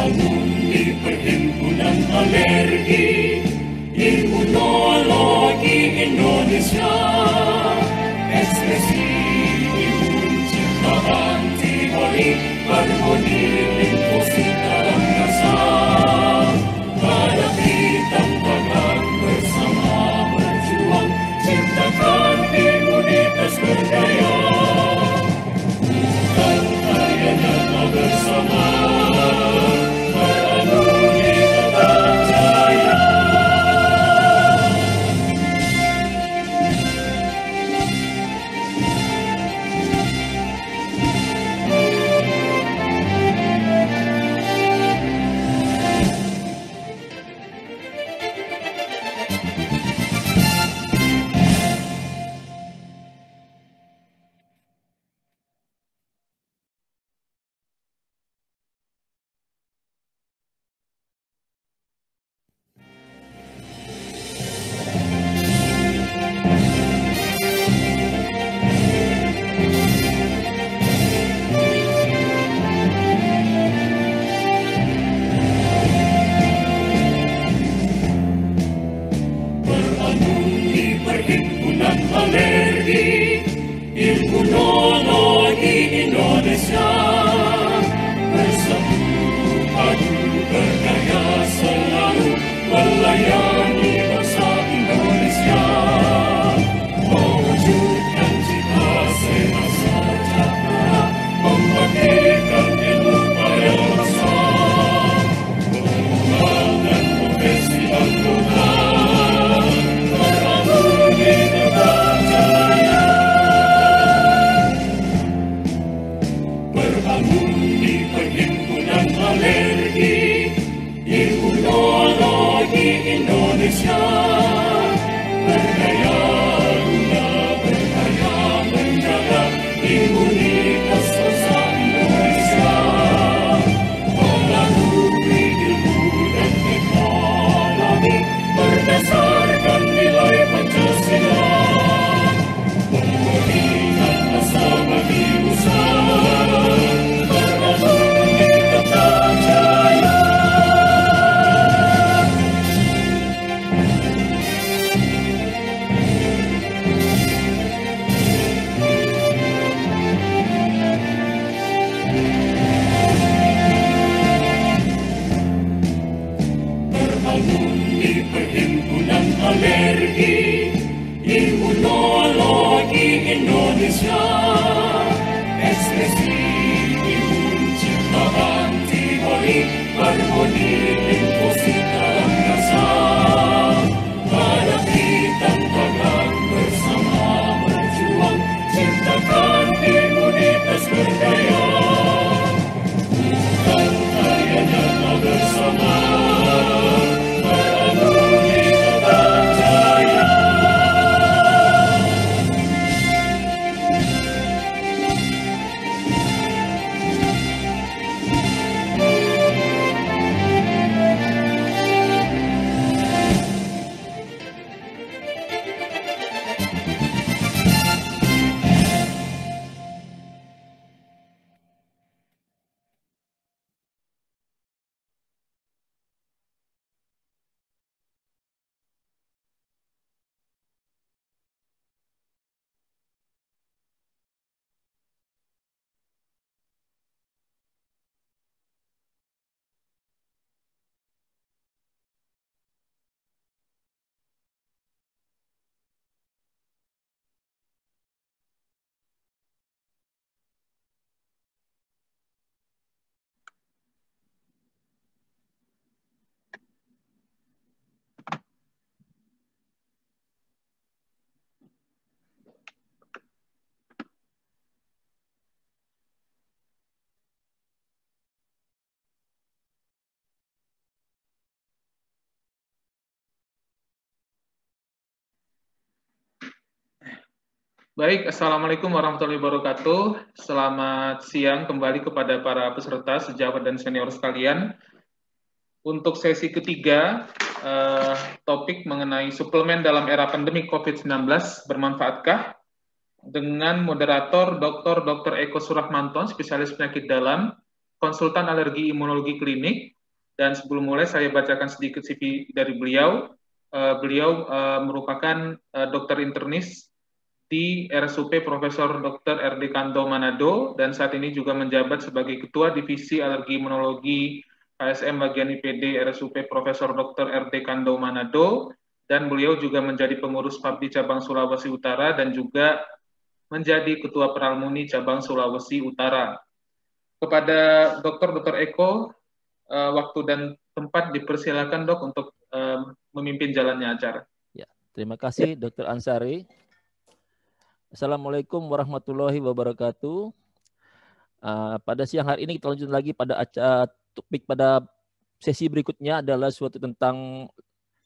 Berbangun di Perhimpunan Alergi Imunologi Indonesia, ekspresi imun ciptaan antibodi, harmoni limfosita angkasa. Hadapi tantangan bersama, berjuang ciptakan imunitas berdaya. Bukan karya nyata bersama, beradu di Tegak Jaya. Perhimpunan Alergi Imunologi Indonesia, bersatu padu berdaya selalu melayani bangsa Indonesia, mewujudkan cita sehat sejahtera, membangkitkan ilmu pada bangsa, mengembangkan profesi anggota. Berbangun di Perhimpunan Alergi Imunologi Indonesia, berdaya guna berdaya menjaga imunitas bangsa Indonesia, melalui ilmu dan teknologi berdasarkan nilai Pancasila, memberikan asa bagi usaha. Di Perhimpunan Alergi Imunologi Indonesia, ekspresi imun ciptaan antibodi, harmoni limfosita angkasa. Hadapi tantangan bersama, berjuang ciptakan imunitas berdaya. Bukan karya nyata bersama, Baik, Assalamualaikum warahmatullahi wabarakatuh. Selamat siang kembali kepada para peserta sejawat dan senior sekalian. Untuk sesi ketiga, topik mengenai suplemen dalam era pandemi COVID-19 bermanfaatkah? Dengan moderator Dr. Eko Surahmanto, spesialis penyakit dalam, konsultan alergi imunologi klinik, Dan sebelum mulai saya bacakan sedikit CV dari beliau. Beliau merupakan dokter internis di RSUP Profesor Dr. RD Kanto Manado dan saat ini juga menjabat sebagai Ketua Divisi Alergi Imunologi KSM bagian IPD RSUP Profesor Dr. RD Kanto Manado dan beliau juga menjadi pengurus PABDI cabang Sulawesi Utara dan juga menjadi Ketua Peralmuni cabang Sulawesi Utara. Kepada Dr. Eko, waktu dan tempat dipersilakan Dok untuk memimpin jalannya acara. Ya, terima kasih Dr. Ansari. Assalamualaikum warahmatullahi wabarakatuh. Pada siang hari ini kita lanjut lagi pada topik pada sesi berikutnya adalah suatu tentang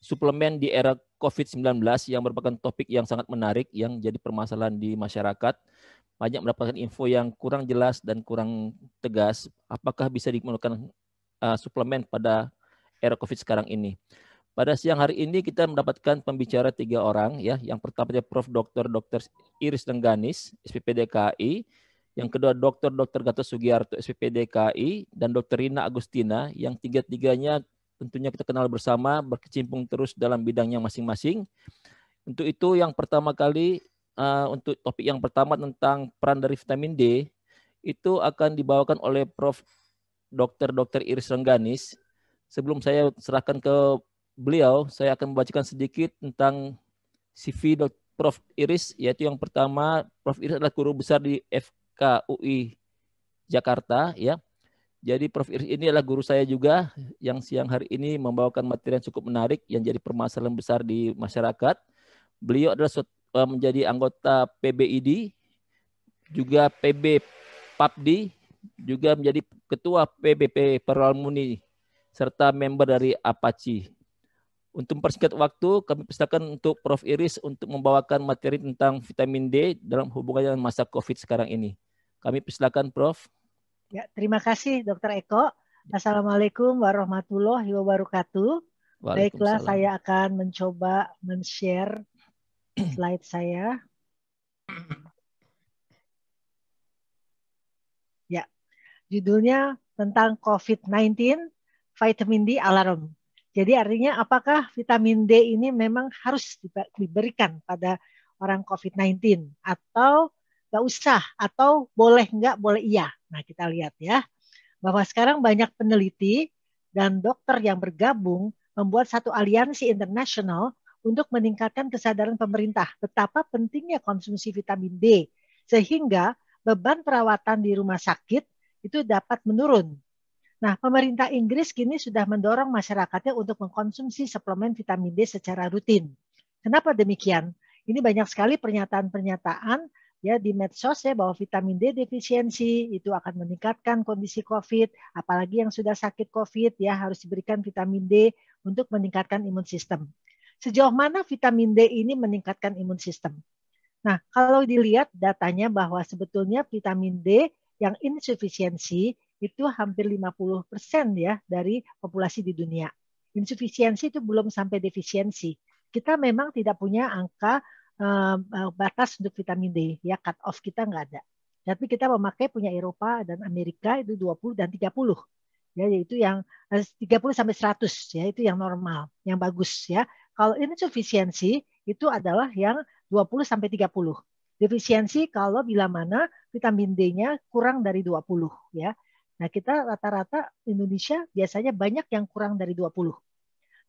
suplemen di era COVID-19 yang merupakan topik yang sangat menarik yang jadi permasalahan di masyarakat. Banyak mendapatkan info yang kurang jelas dan kurang tegas. Apakah bisa digunakan suplemen pada era COVID sekarang ini? Pada siang hari ini kita mendapatkan pembicara 3 orang ya. Yang pertama Prof. Dr. Iris Rengganis, SPPD KAI. Yang kedua Dr. Gatot Sugiarto, SPPD KAI, dan Dr. Rina Agustina yang tiga-tiganya tentunya kita kenal bersama, berkecimpung terus dalam bidangnya masing-masing. Untuk itu yang pertama kali untuk topik yang pertama tentang peran dari vitamin D itu akan dibawakan oleh Prof. Dr. Iris Rengganis. Sebelum saya serahkan ke beliau, saya akan membacakan sedikit tentang CV Prof. Iris, yaitu yang pertama, Prof. Iris adalah guru besar di FKUI Jakarta, ya. Jadi Prof. Iris ini adalah guru saya juga, yang siang hari ini membawakan materi yang cukup menarik, yang jadi permasalahan besar di masyarakat. Beliau adalah menjadi anggota PBID, juga PB PABDI, juga menjadi ketua PBP Peralmuni, serta member dari Apache. Untuk mempersingkat waktu, kami persilakan untuk Prof. Iris untuk membawakan materi tentang vitamin D dalam hubungannya dengan masa COVID sekarang ini. Kami persilakan, Prof. Ya, terima kasih, Dr. Eko. Assalamualaikum warahmatullahi wabarakatuh. Baiklah, saya akan mencoba men-share slide saya. Ya, judulnya tentang COVID-19, vitamin D alarm. Jadi artinya apakah vitamin D ini memang harus diberikan pada orang COVID-19 atau nggak usah, atau boleh nggak, boleh iya. Nah kita lihat ya, bahwa sekarang banyak peneliti dan dokter yang bergabung membuat satu aliansi internasional untuk meningkatkan kesadaran pemerintah betapa pentingnya konsumsi vitamin D, sehingga beban perawatan di rumah sakit itu dapat menurun. Nah, pemerintah Inggris kini sudah mendorong masyarakatnya untuk mengkonsumsi suplemen vitamin D secara rutin. Kenapa demikian? Ini banyak sekali pernyataan-pernyataan ya di medsos ya bahwa vitamin D defisiensi itu akan meningkatkan kondisi COVID, apalagi yang sudah sakit COVID ya harus diberikan vitamin D untuk meningkatkan imun sistem. Sejauh mana vitamin D ini meningkatkan imun sistem? Nah, kalau dilihat datanya bahwa sebetulnya vitamin D yang insufisiensi itu hampir 50% ya dari populasi di dunia. Insufisiensi itu belum sampai defisiensi. Kita memang tidak punya angka batas untuk vitamin D, ya cut off kita nggak ada. Tapi kita memakai punya Eropa dan Amerika itu 20 dan 30. Ya, yaitu yang 30 sampai 100 ya, itu yang normal, yang bagus ya. Kalau insufisiensi itu adalah yang 20 sampai 30. Defisiensi kalau bila mana vitamin D-nya kurang dari 20 ya. Nah, kita rata-rata Indonesia biasanya banyak yang kurang dari 20.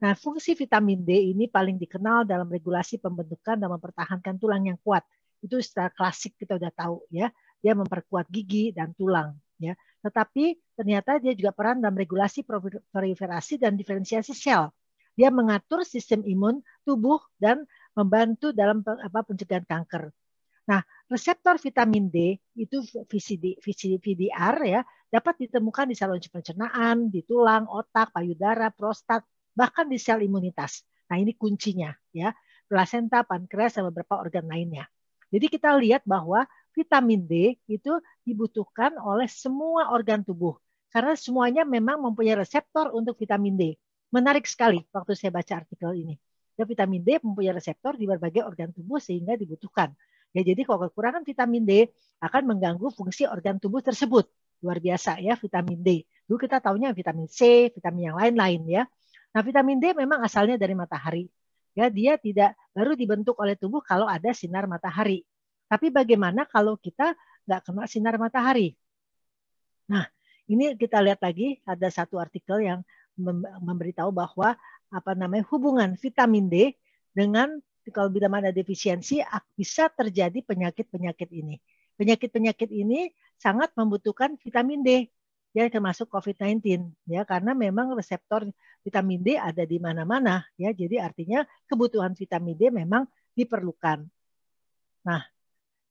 Nah, fungsi vitamin D ini paling dikenal dalam regulasi pembentukan dan mempertahankan tulang yang kuat. Itu secara klasik kita udah tahu ya. Dia memperkuat gigi dan tulang ya. Tetapi ternyata dia juga peran dalam regulasi proliferasi dan diferensiasi sel. Dia mengatur sistem imun tubuh dan membantu dalam pencegahan kanker. Nah, reseptor vitamin D itu VDR ya, dapat ditemukan di saluran pencernaan, di tulang, otak, payudara, prostat, bahkan di sel imunitas. Nah, ini kuncinya ya, plasenta, pankreas, dan beberapa organ lainnya. Jadi kita lihat bahwa vitamin D itu dibutuhkan oleh semua organ tubuh karena semuanya memang mempunyai reseptor untuk vitamin D. Menarik sekali waktu saya baca artikel ini. Ya, vitamin D mempunyai reseptor di berbagai organ tubuh sehingga dibutuhkan. Ya, jadi kalau kekurangan vitamin D akan mengganggu fungsi organ tubuh tersebut. Luar biasa ya vitamin D. Dulu kita taunya vitamin C, vitamin yang lain-lain ya. Nah, vitamin D memang asalnya dari matahari. Ya, dia tidak baru dibentuk oleh tubuh kalau ada sinar matahari. Tapi bagaimana kalau kita nggak kena sinar matahari? Nah, ini kita lihat lagi ada satu artikel yang memberitahu bahwa hubungan vitamin D dengan kalau bila mana defisiensi bisa terjadi penyakit-penyakit ini. Penyakit-penyakit ini sangat membutuhkan vitamin D. Ya, termasuk COVID-19 ya, karena memang reseptor vitamin D ada di mana-mana ya. Jadi artinya kebutuhan vitamin D memang diperlukan. Nah,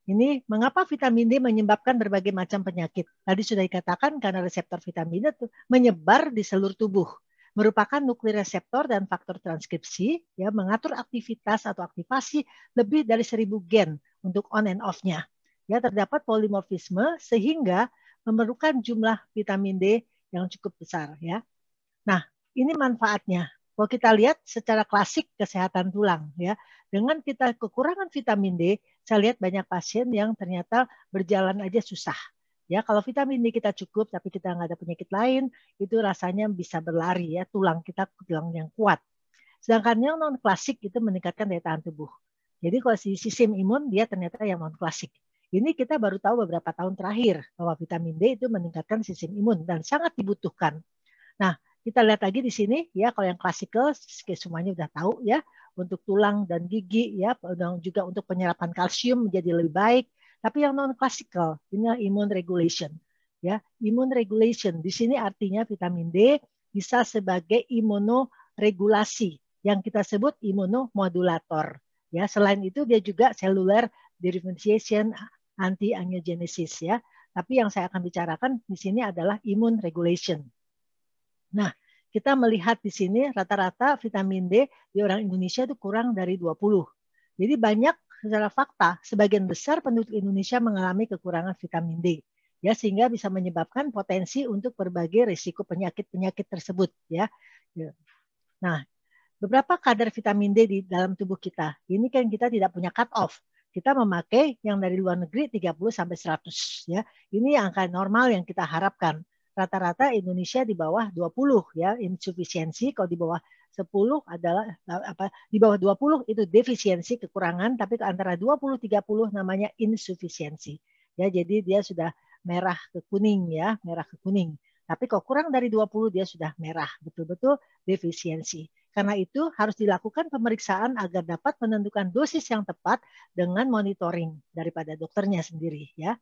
ini mengapa vitamin D menyebabkan berbagai macam penyakit. Tadi sudah dikatakan karena reseptor vitamin D itu menyebar di seluruh tubuh, merupakan nuklir reseptor dan faktor transkripsi ya, mengatur aktivitas atau aktivasi lebih dari 1000 gen untuk on and off-nya. Ya, terdapat polimorfisme sehingga memerlukan jumlah vitamin D yang cukup besar ya. Nah, ini manfaatnya. Kalau kita lihat secara klasik kesehatan tulang ya, dengan kita kekurangan vitamin D, saya lihat banyak pasien yang ternyata berjalan aja susah. Ya, kalau vitamin D kita cukup tapi kita nggak ada penyakit lain, itu rasanya bisa berlari ya, tulang kita tulang yang kuat. Sedangkan yang non klasik itu meningkatkan daya tahan tubuh. Jadi kalau sistem imun dia ternyata yang non klasik. Ini kita baru tahu beberapa tahun terakhir bahwa vitamin D itu meningkatkan sistem imun dan sangat dibutuhkan. Nah, kita lihat lagi di sini ya, kalau yang klasikal semuanya udah tahu ya, untuk tulang dan gigi ya, juga untuk penyerapan kalsium menjadi lebih baik. Tapi yang non klasikal ini immune regulation ya, immune regulation di sini artinya vitamin D bisa sebagai imunoregulasi yang kita sebut imunomodulator ya. Selain itu dia juga cellular differentiation anti-angiogenesis ya. Tapi yang saya akan bicarakan di sini adalah immune regulation. Nah, kita melihat di sini rata-rata vitamin D di orang Indonesia itu kurang dari 20. Jadi banyak secara fakta sebagian besar penduduk Indonesia mengalami kekurangan vitamin D. Ya, sehingga bisa menyebabkan potensi untuk berbagai risiko penyakit-penyakit tersebut ya. Nah, beberapa kadar vitamin D di dalam tubuh kita. Ini kan kita tidak punya cut off. Kita memakai yang dari luar negeri 30 sampai 100 ya. Ini angka normal yang kita harapkan. Rata-rata Indonesia di bawah 20 ya, insufisiensi. Kalau di bawah 10 adalah di bawah 20 itu defisiensi, kekurangan, tapi antara 20-30 namanya insufisiensi. Ya, jadi dia sudah merah ke kuning ya, merah ke kuning. Tapi kalau kurang dari 20 dia sudah merah, betul-betul defisiensi. Karena itu harus dilakukan pemeriksaan agar dapat menentukan dosis yang tepat dengan monitoring daripada dokternya sendiri ya.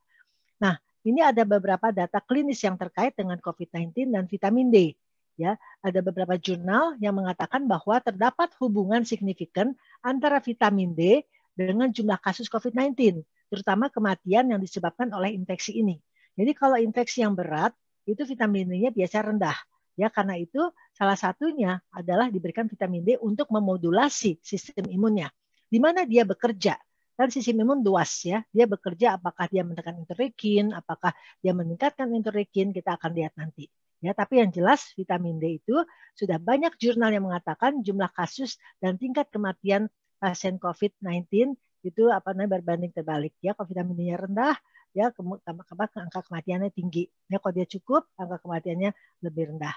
Nah, ini ada beberapa data klinis yang terkait dengan COVID-19 dan vitamin D. Ya, ada beberapa jurnal yang mengatakan bahwa terdapat hubungan signifikan antara vitamin D dengan jumlah kasus COVID-19, terutama kematian yang disebabkan oleh infeksi ini. Jadi kalau infeksi yang berat, itu vitamin D-nya biasa rendah. Ya, karena itu salah satunya adalah diberikan vitamin D untuk memodulasi sistem imunnya. Di mana dia bekerja. Dan sistem imun luas ya. Dia bekerja apakah dia menekan interleukin, apakah dia meningkatkan interleukin, kita akan lihat nanti. Ya, tapi yang jelas vitamin D itu sudah banyak jurnal yang mengatakan jumlah kasus dan tingkat kematian pasien COVID-19 itu berbanding terbalik. Ya, kalau vitamin D-nya rendah, ya angka kematiannya tinggi. Ya, kalau dia cukup, angka kematiannya lebih rendah.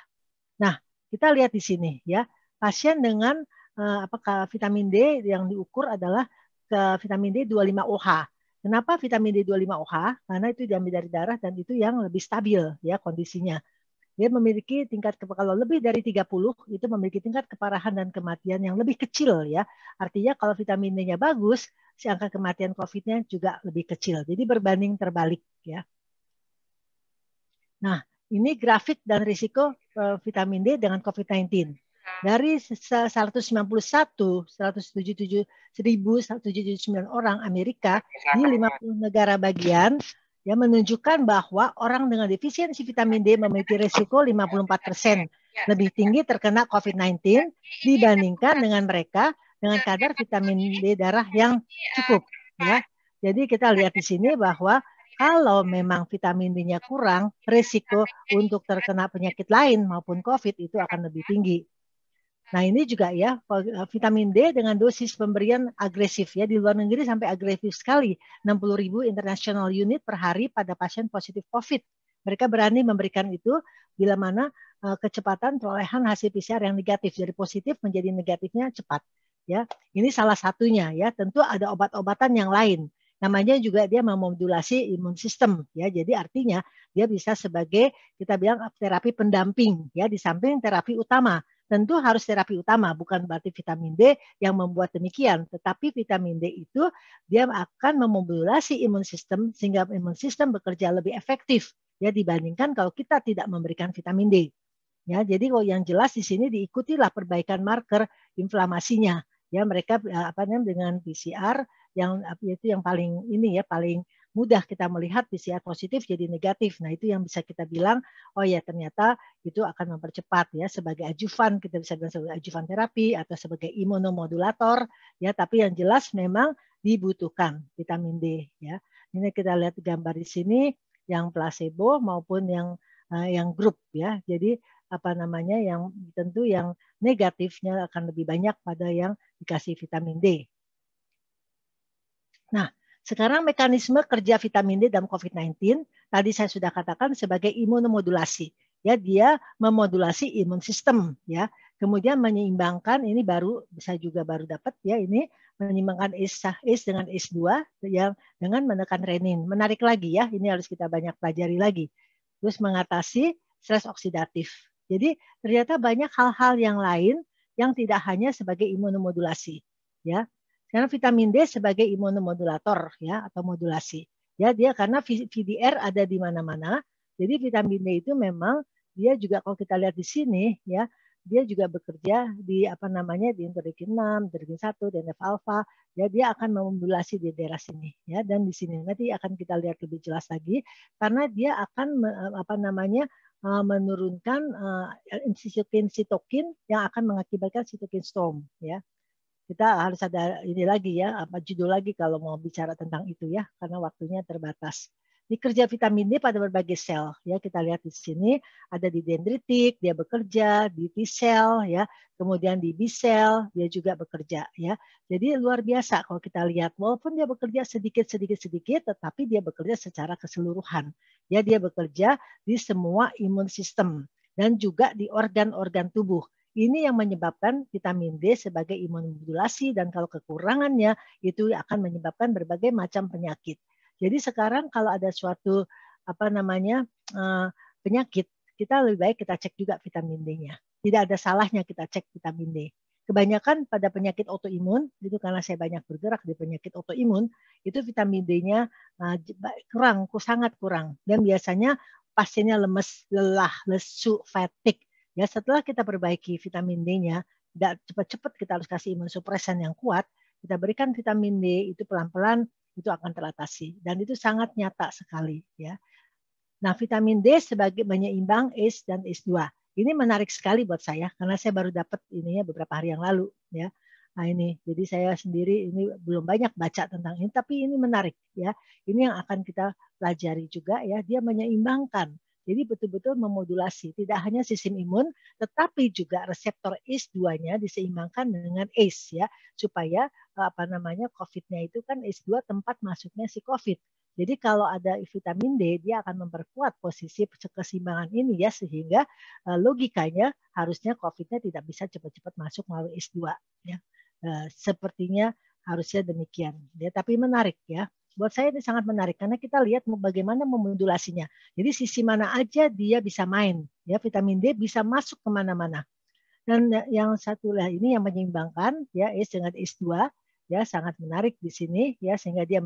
Nah, kita lihat di sini ya, pasien dengan vitamin D yang diukur adalah vitamin D 25OH. Kenapa vitamin D 25OH? Karena itu diambil dari darah dan itu yang lebih stabil ya kondisinya. Dia memiliki tingkat, kalau lebih dari 30 itu memiliki tingkat keparahan dan kematian yang lebih kecil ya. Artinya kalau vitamin D-nya bagus, si angka kematian COVID-nya juga lebih kecil. Jadi berbanding terbalik ya. Nah, ini grafik dan risiko vitamin D dengan COVID-19. Dari 199 orang Amerika di 50 negara bagian yang menunjukkan bahwa orang dengan defisiensi vitamin D memiliki risiko 54% lebih tinggi terkena COVID-19 dibandingkan dengan mereka dengan kadar vitamin D darah yang cukup. Ya, jadi kita lihat di sini bahwa kalau memang vitamin D-nya kurang, risiko untuk terkena penyakit lain maupun COVID itu akan lebih tinggi. Nah, ini juga ya, vitamin D dengan dosis pemberian agresif ya, di luar negeri sampai agresif sekali, 60.000 international unit per hari pada pasien positif COVID. Mereka berani memberikan itu bila mana kecepatan perolehan hasil PCR yang negatif dari positif menjadi negatifnya cepat. Ya, ini salah satunya ya. Tentu ada obat-obatan yang lain. Namanya juga dia memodulasi imun sistem ya. Jadi artinya dia bisa sebagai kita bilang terapi pendamping ya di samping terapi utama. Tentu harus terapi utama, bukan berarti vitamin D yang membuat demikian, tetapi vitamin D itu dia akan memodulasi imun sistem sehingga imun sistem bekerja lebih efektif ya dibandingkan kalau kita tidak memberikan vitamin D. Ya, jadi kalau yang jelas di sini diikutilah perbaikan marker inflamasinya. Ya, mereka dengan PCR yang itu yang paling ini ya paling mudah kita melihat PCR positif jadi negatif. Nah, itu yang bisa kita bilang oh ya ternyata itu akan mempercepat ya sebagai ajuvan, kita bisa bilang sebagai ajuvan terapi atau sebagai imunomodulator ya, tapi yang jelas memang dibutuhkan vitamin D ya. Ini kita lihat gambar di sini yang placebo maupun yang grup ya. Jadi yang tentu yang negatifnya akan lebih banyak pada yang dikasih vitamin D. Nah, sekarang mekanisme kerja vitamin D dalam COVID-19 tadi saya sudah katakan sebagai imunomodulasi. Ya, dia memodulasi imun sistem ya. Kemudian menyeimbangkan ini saya juga baru dapat ya ini menyeimbangkan ACE dengan ACE2 yang dengan menekan renin. Menarik lagi ya, ini harus kita banyak pelajari lagi. Terus mengatasi stres oksidatif. Jadi ternyata banyak hal-hal yang lain yang tidak hanya sebagai imunomodulasi, ya. Karena vitamin D sebagai imunomodulator, ya, atau modulasi, ya dia karena VDR ada di mana-mana. Jadi vitamin D itu memang dia juga kalau kita lihat di sini, ya, dia juga bekerja di di interleukin 6, interleukin 1, TNF alfa, ya dia akan memodulasi di daerah sini, ya, dan di sini nanti akan kita lihat lebih jelas lagi karena dia akan menurunkan sitokin yang akan mengakibatkan sitokin storm ya. Kita harus ada ini lagi ya, judul lagi kalau mau bicara tentang itu ya, karena waktunya terbatas. Di kerja vitamin D pada berbagai sel ya, kita lihat di sini ada di dendritik dia bekerja, di T cell ya, kemudian di B cell dia juga bekerja ya. Jadi luar biasa kalau kita lihat walaupun dia bekerja sedikit tetapi dia bekerja secara keseluruhan. Ya, dia bekerja di semua imun sistem dan juga di organ-organ tubuh. Ini yang menyebabkan vitamin D sebagai imunomodulasi dan kalau kekurangannya itu akan menyebabkan berbagai macam penyakit. Jadi sekarang kalau ada suatu penyakit, kita lebih baik kita cek juga vitamin D-nya. Tidak ada salahnya kita cek vitamin D. Kebanyakan pada penyakit autoimun, itu karena saya banyak bergerak di penyakit autoimun, itu vitamin D-nya sangat kurang. Dan biasanya pasiennya lemes, lelah, lesu, fatigue. Ya, setelah kita perbaiki vitamin D-nya, cepat-cepat kita harus kasih imunosupresan yang kuat, kita berikan vitamin D itu pelan-pelan itu akan teratasi dan itu sangat nyata sekali ya. Nah, vitamin D sebagai penyeimbang ACE dan ACE2. Ini menarik sekali buat saya karena saya baru dapat ininya beberapa hari yang lalu ya. Nah, ini jadi saya sendiri ini belum banyak baca tentang ini tapi ini menarik ya. Ini yang akan kita pelajari juga ya, dia menyeimbangkan. Jadi betul-betul memodulasi tidak hanya sistem imun tetapi juga reseptor ACE2-nya diseimbangkan dengan ACE ya supaya COVID-nya itu kan ACE2 tempat masuknya si COVID. Jadi kalau ada vitamin D dia akan memperkuat posisi keseimbangan ini ya sehingga logikanya harusnya COVID-nya tidak bisa cepat-cepat masuk melalui ACE2 ya. Sepertinya harusnya demikian ya, tapi menarik ya. Buat saya ini sangat menarik karena kita lihat bagaimana memodulasinya. Jadi sisi mana aja dia bisa main. Ya, vitamin D bisa masuk kemana-mana. Dan yang satu lah ini yang menyeimbangkan ya ACE dengan ACE2 ya sangat menarik di sini ya sehingga dia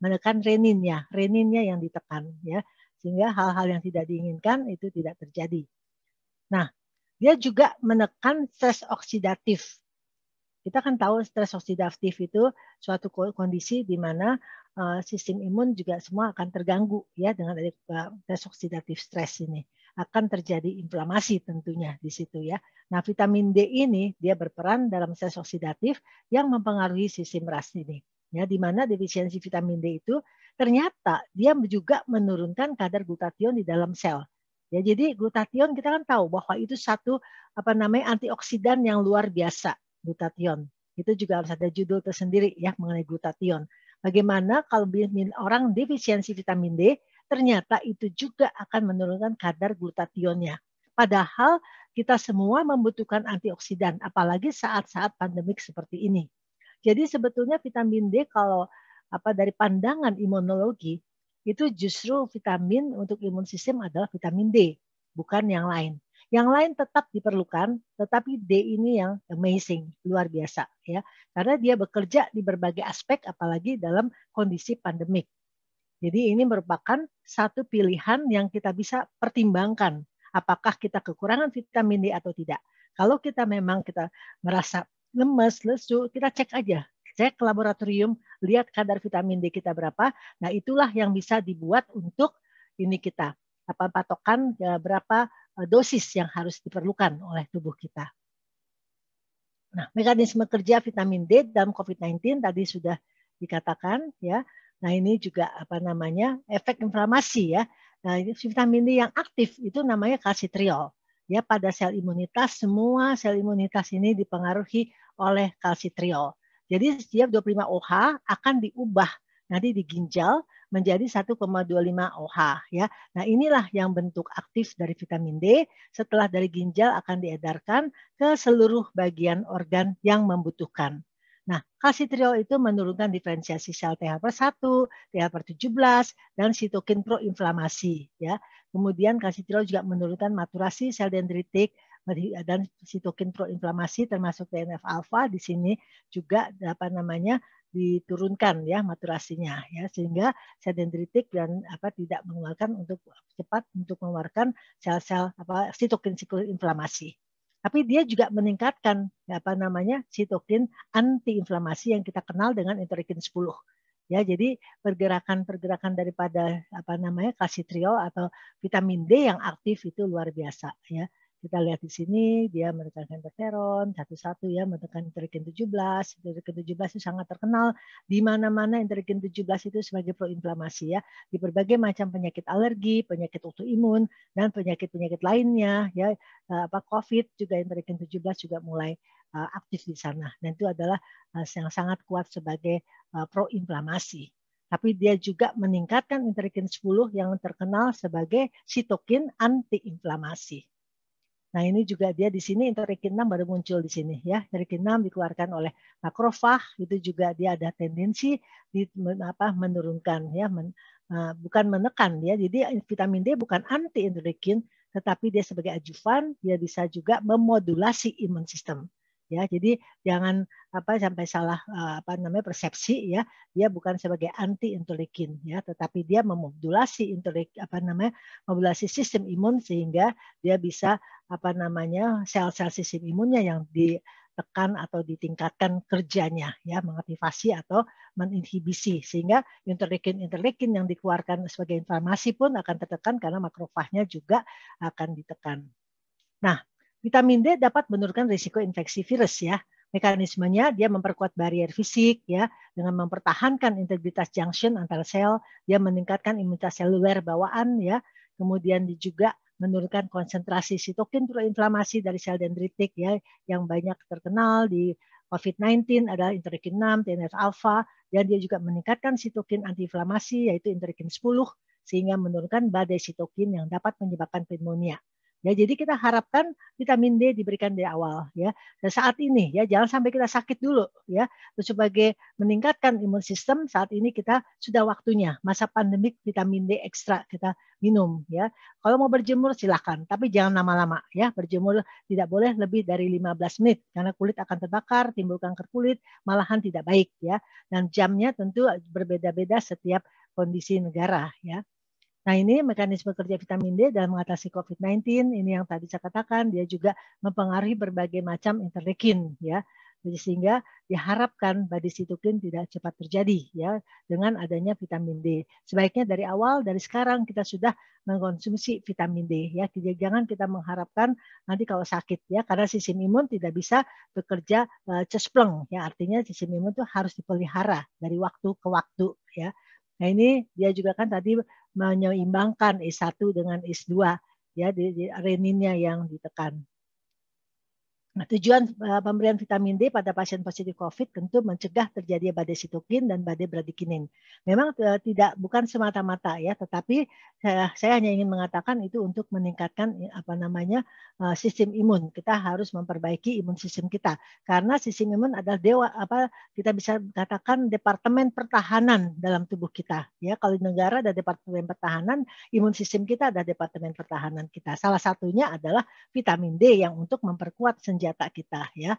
menekan reninnya yang ditekan ya sehingga hal-hal yang tidak diinginkan itu tidak terjadi. Nah, dia juga menekan stres oksidatif. Kita kan tahu stres oksidatif itu suatu kondisi di mana sistem imun juga semua akan terganggu ya dengan stres oksidatif stres ini. Akan terjadi inflamasi tentunya di situ ya. Nah, vitamin D ini dia berperan dalam stres oksidatif yang mempengaruhi sistem RAS ini. Ya, di mana defisiensi vitamin D itu ternyata dia juga menurunkan kadar glutathione di dalam sel. Ya, jadi glutathione kita kan tahu bahwa itu satu antioksidan yang luar biasa. Glutathione. Itu juga harus ada judul tersendiri ya mengenai glutathione. Bagaimana kalau orang defisiensi vitamin D, ternyata itu juga akan menurunkan kadar glutationnya. Padahal kita semua membutuhkan antioksidan, apalagi saat-saat pandemik seperti ini. Jadi sebetulnya vitamin D kalau dari pandangan imunologi itu justru vitamin untuk imun sistem adalah vitamin D, bukan yang lain. Yang lain tetap diperlukan, tetapi D ini yang amazing, luar biasa ya. Karena dia bekerja di berbagai aspek apalagi dalam kondisi pandemik. Jadi ini merupakan satu pilihan yang kita bisa pertimbangkan. Apakah kita kekurangan vitamin D atau tidak. Kalau kita memang kita merasa lemes, lesu, kita cek aja. Cek ke laboratorium, lihat kadar vitamin D kita berapa. Nah itulah yang bisa dibuat untuk ini kita. Patokan berapa dosis yang harus diperlukan oleh tubuh kita. Nah, mekanisme kerja vitamin D dalam COVID-19 tadi sudah dikatakan ya. Nah, ini juga efek inflamasi ya. Nah, ini vitamin D yang aktif itu namanya kalsitriol. Ya, pada sel imunitas semua sel imunitas ini dipengaruhi oleh kalsitriol. Jadi setiap 25 OH akan diubah nanti di ginjal menjadi 1,25 OH ya. Nah, inilah yang bentuk aktif dari vitamin D. Setelah dari ginjal akan diedarkan ke seluruh bagian organ yang membutuhkan. Nah, kalsitriol itu menurunkan diferensiasi sel THP1, THP17 dan sitokin proinflamasi ya. Kemudian kalsitriol juga menurunkan maturasi sel dendritik dan sitokin proinflamasi termasuk TNF alfa di sini juga diturunkan ya maturasinya ya sehingga sel dendritik dan tidak mengeluarkan untuk cepat untuk mengeluarkan sel-sel sitokin inflamasi. Tapi dia juga meningkatkan sitokin antiinflamasi yang kita kenal dengan interleukin 10. Ya, jadi pergerakan daripada kalsitriol atau vitamin D yang aktif itu luar biasa ya. Kita lihat di sini dia menekan interferon satu-satu ya, menekan interleukin 17. Interleukin 17 itu sangat terkenal di mana-mana interleukin 17 itu sebagai proinflamasi ya. Di berbagai macam penyakit alergi, penyakit autoimun dan penyakit-penyakit lainnya ya. COVID juga interleukin 17 juga mulai aktif di sana. Dan itu adalah yang sangat kuat sebagai proinflamasi. Tapi dia juga meningkatkan interleukin 10 yang terkenal sebagai sitokin antiinflamasi. Nah, ini juga dia di sini interleukin 6 baru muncul di sini ya. Interleukin 6 dikeluarkan oleh makrofag, itu juga dia ada tendensi menurunkan ya, bukan menekan ya. Jadi vitamin D bukan anti interleukin, tetapi dia sebagai adjuvan, dia bisa juga memodulasi imun sistem. Ya, jadi jangan sampai salah persepsi ya. Dia bukan sebagai anti interleukin ya, tetapi dia memodulasi modulasi sistem imun sehingga dia bisa sel-sel sistem imunnya yang ditekan atau ditingkatkan kerjanya ya, mengaktifasi atau menginhibisi sehingga interleukin yang dikeluarkan sebagai inflamasi pun akan tertekan karena makrofagnya juga akan ditekan. Nah, vitamin D dapat menurunkan risiko infeksi virus ya. Mekanismenya dia memperkuat barrier fisik ya dengan mempertahankan integritas junction antar sel, dia meningkatkan imunitas seluler bawaan ya. Kemudian dia juga menurunkan konsentrasi sitokin proinflamasi dari sel dendritik ya yang banyak terkenal di COVID-19 adalah interleukin 6, TNF alfa dan dia juga meningkatkan sitokin antiinflamasi yaitu interleukin 10 sehingga menurunkan badai sitokin yang dapat menyebabkan pneumonia. Ya, jadi kita harapkan vitamin D diberikan dari awal ya. Dan saat ini ya jangan sampai kita sakit dulu ya. Terus sebagai meningkatkan imun sistem saat ini kita sudah waktunya masa pandemik vitamin D ekstra kita minum ya. Kalau mau berjemur silakan, tapi jangan lama-lama ya. Berjemur tidak boleh lebih dari 15 menit karena kulit akan terbakar, timbul kanker kulit, malahan tidak baik ya. Dan jamnya tentu berbeda-beda setiap kondisi negara ya. Nah, ini mekanisme kerja vitamin D dalam mengatasi COVID-19. Ini yang tadi saya katakan, dia juga mempengaruhi berbagai macam interleukin ya. Sehingga diharapkan badai sitokin tidak cepat terjadi ya dengan adanya vitamin D. Sebaiknya dari awal, dari sekarang kita sudah mengkonsumsi vitamin D ya. Jangan kita mengharapkan nanti kalau sakit ya, karena sistem imun tidak bisa bekerja cespleng ya. Artinya sistem imun itu harus dipelihara dari waktu ke waktu ya. Nah, ini dia juga kan tadi menyeimbangkan E1 dengan E2 ya, di reninnya yang ditekan. Nah, tujuan pemberian vitamin D pada pasien positif COVID tentu mencegah terjadi badai sitokin dan badai bradikinin. Memang bukan semata-mata ya, tetapi saya hanya ingin mengatakan itu untuk meningkatkan sistem imun. Kita harus memperbaiki imun sistem kita karena sistem imun adalah kita bisa katakan departemen pertahanan dalam tubuh kita. Ya, kalau di negara ada departemen pertahanan, imun sistem kita ada departemen pertahanan kita. Salah satunya adalah vitamin D yang untuk memperkuat senjata kita, ya,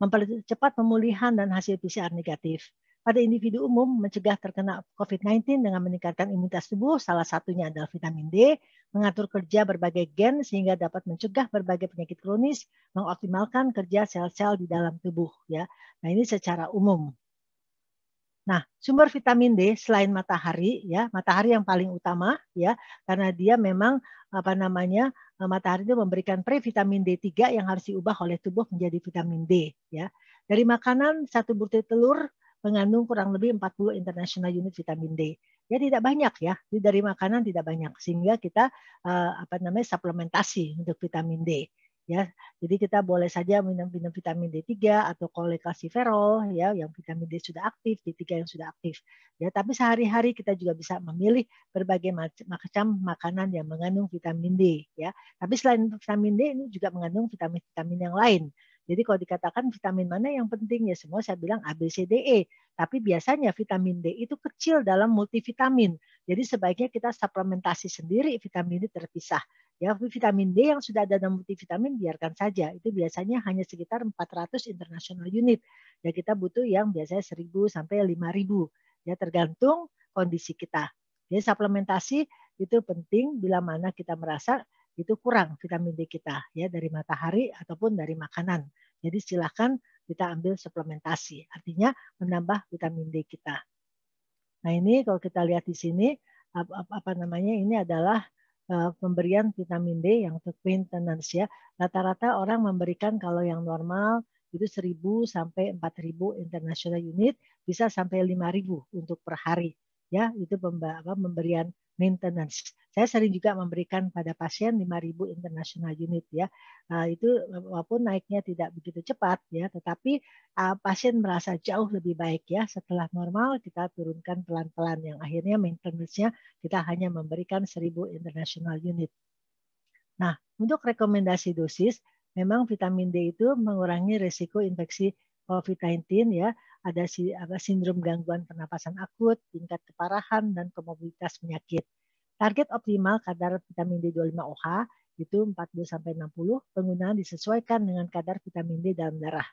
mempercepat pemulihan dan hasil PCR negatif. Pada individu umum, mencegah terkena COVID-19 dengan meningkatkan imunitas tubuh, salah satunya adalah vitamin D, mengatur kerja berbagai gen sehingga dapat mencegah berbagai penyakit kronis, mengoptimalkan kerja sel-sel di dalam tubuh, ya. Nah, ini secara umum. Nah, sumber vitamin D selain matahari, ya, matahari yang paling utama, ya, karena dia memang matahari itu memberikan previtamin D3 yang harus diubah oleh tubuh menjadi vitamin D, ya. Dari makanan, 1 butir telur mengandung kurang lebih 40 international unit vitamin D. Ya, tidak banyak ya, dari makanan tidak banyak, sehingga kita suplementasi untuk vitamin D. Ya, jadi kita boleh saja minum vitamin D3 atau cholecalciferol, ya, yang vitamin D sudah aktif, D3 yang sudah aktif. Ya, tapi sehari-hari kita juga bisa memilih berbagai macam makanan yang mengandung vitamin D, ya. Tapi selain vitamin D ini juga mengandung vitamin-vitamin yang lain. Jadi kalau dikatakan vitamin mana yang penting, ya semua saya bilang A, B, C, D, E. Tapi biasanya vitamin D itu kecil dalam multivitamin. Jadi sebaiknya kita suplementasi sendiri vitamin D terpisah. Ya, vitamin D yang sudah ada dalam multivitamin biarkan saja. Itu biasanya hanya sekitar 400 international unit. Ya, kita butuh yang biasanya 1.000 sampai 5.000. Ya, tergantung kondisi kita. Jadi suplementasi itu penting bila mana kita merasa itu kurang vitamin D kita, ya, dari matahari ataupun dari makanan. Jadi silakan kita ambil suplementasi. Artinya menambah vitamin D kita. Nah, ini kalau kita lihat di sini ini adalah pemberian vitamin D yang untuk maintenance, ya. Rata-rata orang memberikan kalau yang normal itu 1.000 sampai 4.000 international unit, bisa sampai 5.000 untuk per hari. Ya, itu pemberian maintenance. Saya sering juga memberikan pada pasien 5.000 international unit, ya. Itu walaupun naiknya tidak begitu cepat, ya, tetapi pasien merasa jauh lebih baik, ya. Setelah normal kita turunkan pelan-pelan, yang akhirnya maintenance-nya kita hanya memberikan 1.000 international unit. Nah, untuk rekomendasi dosis, memang vitamin D itu mengurangi risiko infeksi COVID-19, ya. Ada sindrom gangguan pernapasan akut, tingkat keparahan, dan komorbiditas penyakit. Target optimal kadar vitamin D25OH itu 40-60, penggunaan disesuaikan dengan kadar vitamin D dalam darah.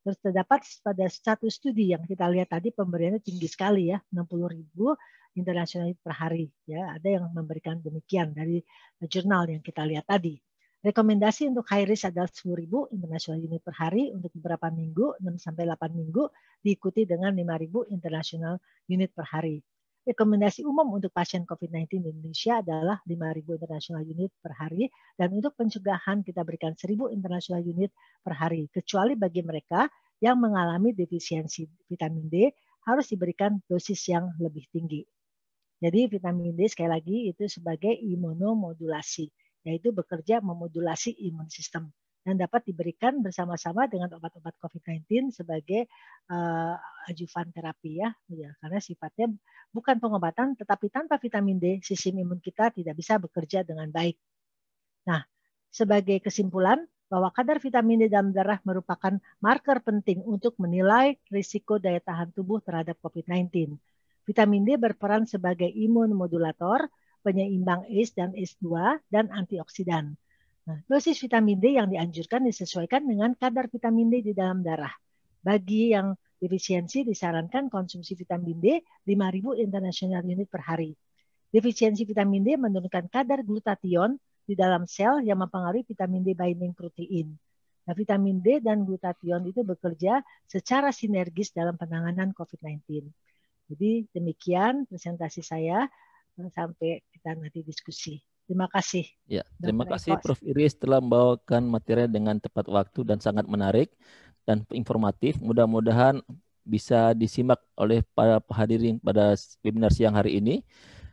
Terus terdapat pada satu studi yang kita lihat tadi pemberiannya tinggi sekali, ya, 60.000 international per hari. Ya, ada yang memberikan demikian dari jurnal yang kita lihat tadi. Rekomendasi untuk high risk adalah 10.000 international unit per hari untuk beberapa minggu, 6-8 minggu, diikuti dengan 5.000 international unit per hari. Rekomendasi umum untuk pasien COVID-19 di Indonesia adalah 5.000 international unit per hari, dan untuk pencegahan kita berikan 1.000 international unit per hari, kecuali bagi mereka yang mengalami defisiensi vitamin D harus diberikan dosis yang lebih tinggi. Jadi vitamin D sekali lagi itu sebagai imunomodulasi, yaitu bekerja memodulasi imun sistem dan dapat diberikan bersama-sama dengan obat-obat COVID-19 sebagai adjuvan terapi, ya, karena sifatnya bukan pengobatan, tetapi tanpa vitamin D sistem imun kita tidak bisa bekerja dengan baik. Nah, sebagai kesimpulan bahwa kadar vitamin D dalam darah merupakan marker penting untuk menilai risiko daya tahan tubuh terhadap COVID-19. Vitamin D berperan sebagai imunomodulator, penyeimbang ACE dan ACE2, dan antioksidan. Nah, dosis vitamin D yang dianjurkan disesuaikan dengan kadar vitamin D di dalam darah. Bagi yang defisiensi disarankan konsumsi vitamin D 5.000 international unit per hari. Defisiensi vitamin D menurunkan kadar glutathione di dalam sel yang mempengaruhi vitamin D binding protein. Nah, vitamin D dan glutathione itu bekerja secara sinergis dalam penanganan COVID-19. Jadi demikian presentasi saya, sampai kita nanti diskusi. Terima kasih. Ya, terima kasih Prof. Iris telah membawakan materi dengan tepat waktu dan sangat menarik dan informatif. Mudah-mudahan bisa disimak oleh para hadirin pada webinar siang hari ini.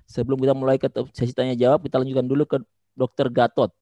Sebelum kita mulai ke sesi tanya jawab, kita lanjutkan dulu ke Dr. Gatot.